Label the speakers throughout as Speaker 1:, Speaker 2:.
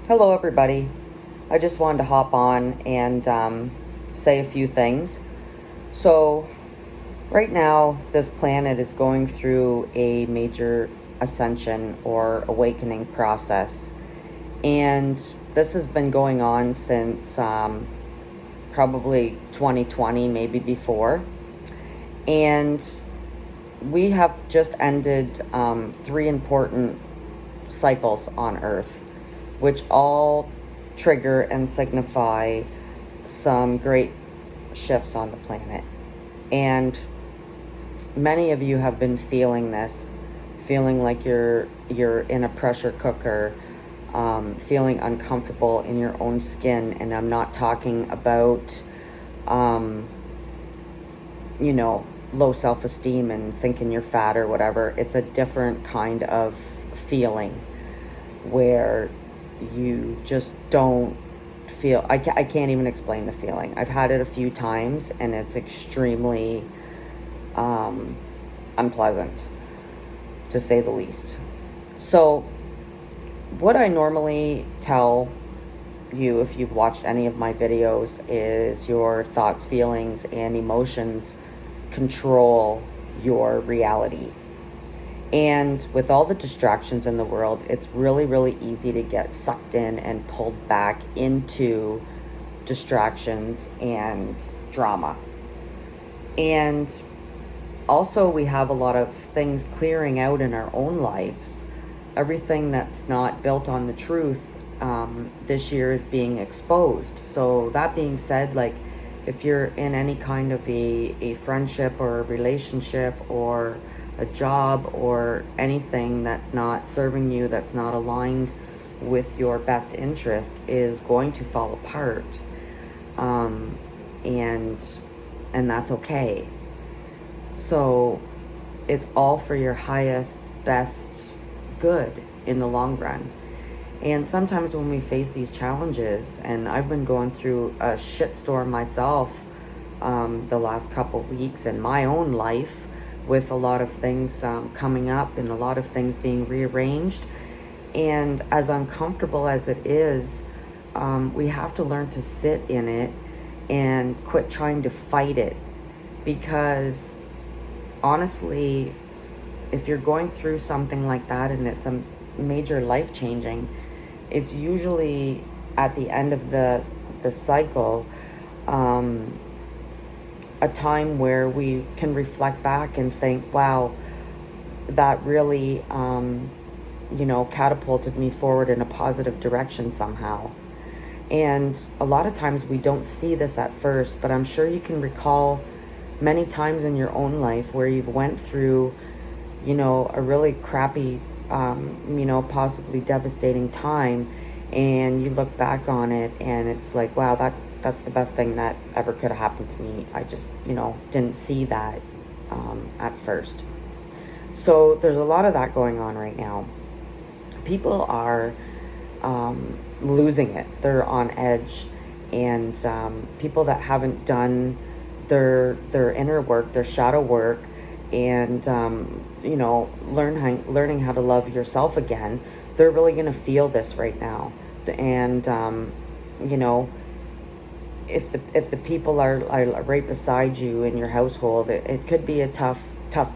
Speaker 1: Hello, everybody. I just wanted to hop on and say a few things. So, right now, this planet is going through a major ascension or awakening process. And this has been going on since probably 2020, maybe before. And we have just ended three important cycles on Earth, which all trigger and signify some great shifts on the planet. And many of you have been feeling this, feeling like you're in a pressure cooker, feeling uncomfortable in your own skin. And I'm not talking about, low self-esteem and thinking you're fat or whatever. It's a different kind of feeling where you just don't feel, I can't even explain the feeling. I've had it a few times and it's extremely unpleasant, to say the least. So what I normally tell you, if you've watched any of my videos, is your thoughts, feelings, and emotions control your reality. And with all the distractions in the world, it's really, really easy to get sucked in and pulled back into distractions and drama. And also, we have a lot of things clearing out in our own lives. Everything that's not built on the truth this year is being exposed. So that being said, like, if you're in any kind of a friendship or a relationship or a job or anything that's not serving you, that's not aligned with your best interest, is going to fall apart. And that's okay. So it's all for your highest, best good in the long run. And sometimes when we face these challenges, and I've been going through a shitstorm myself the last couple weeks in my own life, with a lot of things coming up and a lot of things being rearranged. And as uncomfortable as it is, we have to learn to sit in it and quit trying to fight it. Because honestly, if you're going through something like that and it's a major life-changing, it's usually at the end of the cycle, a time where we can reflect back and think, wow, that really, catapulted me forward in a positive direction somehow. And a lot of times we don't see this at first, but I'm sure you can recall many times in your own life where you've went through, a really crappy, possibly devastating time, and you look back on it and it's like, wow, that's the best thing that ever could have happened to me. I just, didn't see that at first. So there's a lot of that going on right now. People are losing it. They're on edge. And people that haven't done their inner work, their shadow work, and, learning how to love yourself again, they're really going to feel this right now. And, if the people are right beside you in your household, it could be a tough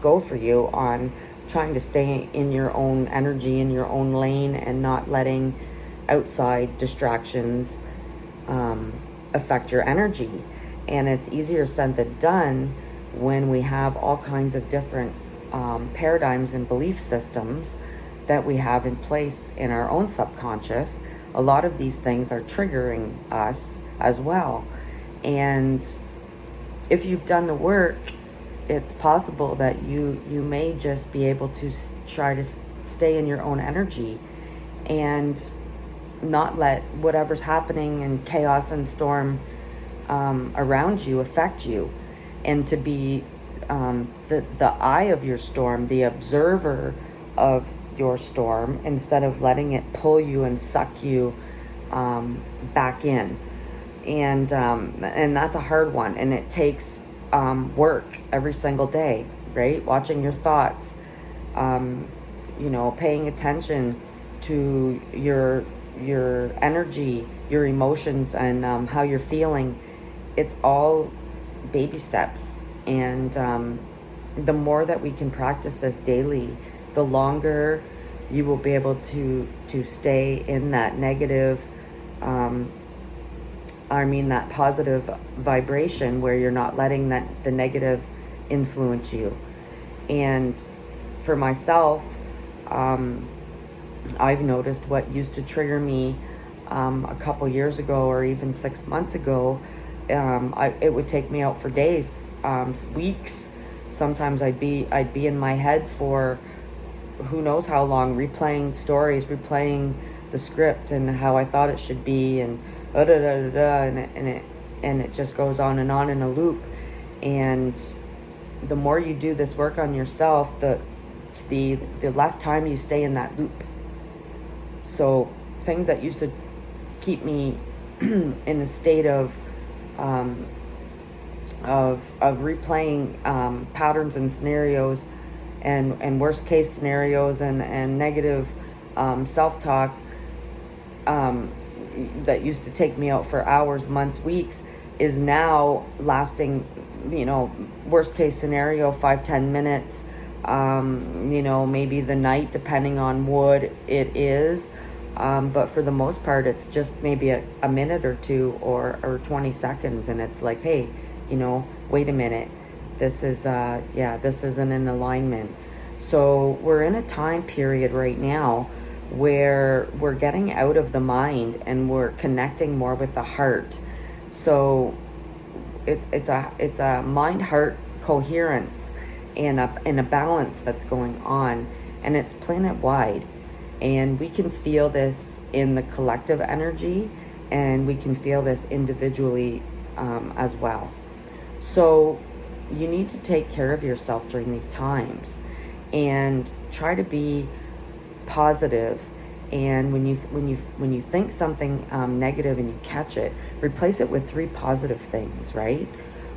Speaker 1: go for you on trying to stay in your own energy, in your own lane, and not letting outside distractions affect your energy. And it's easier said than done when we have all kinds of different paradigms and belief systems that we have in place in our own subconscious. A lot of these things are triggering us as well. And if you've done the work, it's possible that you may just be able to try to stay in your own energy and not let whatever's happening in chaos and storm around you affect you, and to be the eye of your storm, the observer of your storm, instead of letting it pull you and suck you back in. And that's a hard one, and it takes work every single day, right? Watching your thoughts, paying attention to your your energy, your emotions, and how you're feeling. It's all baby steps. And the more that we can practice this daily, the longer you will be able to stay in that negative, that positive vibration where you're not letting the negative influence you. And for myself, I've noticed what used to trigger me a couple years ago or even 6 months ago. It would take me out for days, weeks. Sometimes I'd be in my head for who knows how long, replaying stories, replaying the script and how I thought it should be, and and it just goes on in a loop. And the more you do this work on yourself, the less time you stay in that loop. So things that used to keep me in a state of replaying patterns and scenarios and worst case scenarios and negative self-talk that used to take me out for hours, months, weeks, is now lasting, worst case scenario, 5-10 minutes, maybe the night, depending on what it is. But for the most part, it's just maybe a minute or two or 20 seconds. And it's like, hey, wait a minute. This is, this isn't in alignment. So we're in a time period right now where we're getting out of the mind and we're connecting more with the heart. So it's a mind-heart coherence and a balance that's going on, and it's planet-wide. And we can feel this in the collective energy, and we can feel this individually as well. So you need to take care of yourself during these times and try to be positive. And when you think something negative and you catch it, replace it with 3 positive things, right?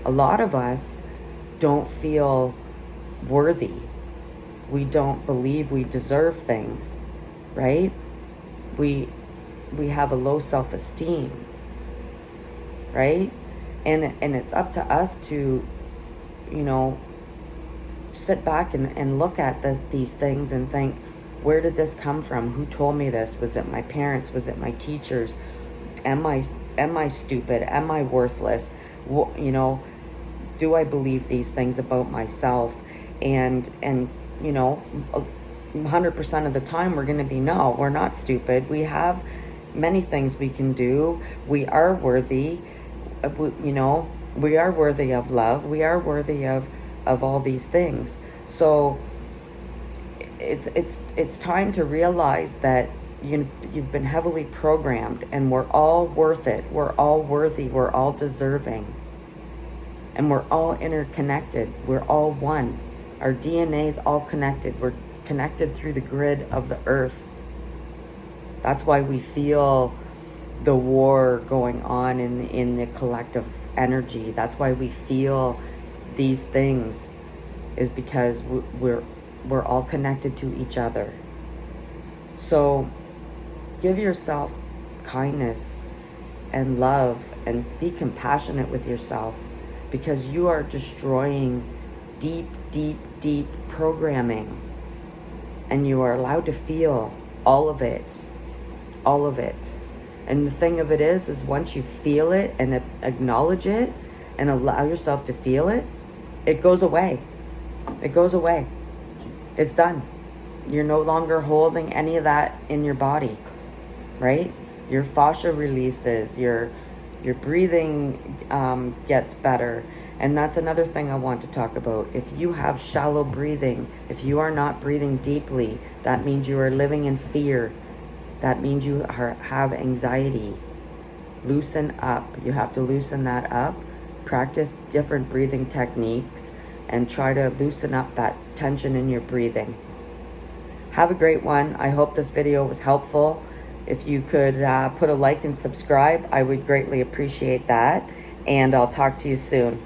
Speaker 1: A lot of us don't feel worthy. We don't believe we deserve things, right? We have a low self-esteem, right? And it's up to us to, sit back and look at these things and think, where did this come from? Who told me this? Was it my parents? Was it my teachers? Am I stupid? Am I worthless? Do I believe these things about myself? And 100% of the time we're going to be, no, we're not stupid. We have many things we can do. We are worthy. We are worthy of love. We are worthy of all these things. So it's time to realize that you've been heavily programmed, and we're all worth it. We're all worthy. We're all deserving. And we're all interconnected. We're all one. Our DNA is all connected. We're connected through the grid of the earth. That's why we feel the war going on in the collective energy. That's why we feel these things, is because we're all connected to each other. So give yourself kindness and love and be compassionate with yourself, because you are destroying deep, deep, deep programming, and you are allowed to feel all of it. All of it. And the thing of it is once you feel it and acknowledge it and allow yourself to feel it, it goes away. It goes away. It's done. You're no longer holding any of that in your body, right? Your fascia releases, your breathing gets better. And that's another thing I want to talk about. If you have shallow breathing, if you are not breathing deeply, that means you are living in fear. That means you have anxiety. Loosen up. You have to loosen that up. Practice different breathing techniques and try to loosen up that tension in your breathing. Have a great one. I hope this video was helpful. If you could put a like and subscribe, I would greatly appreciate that. And I'll talk to you soon.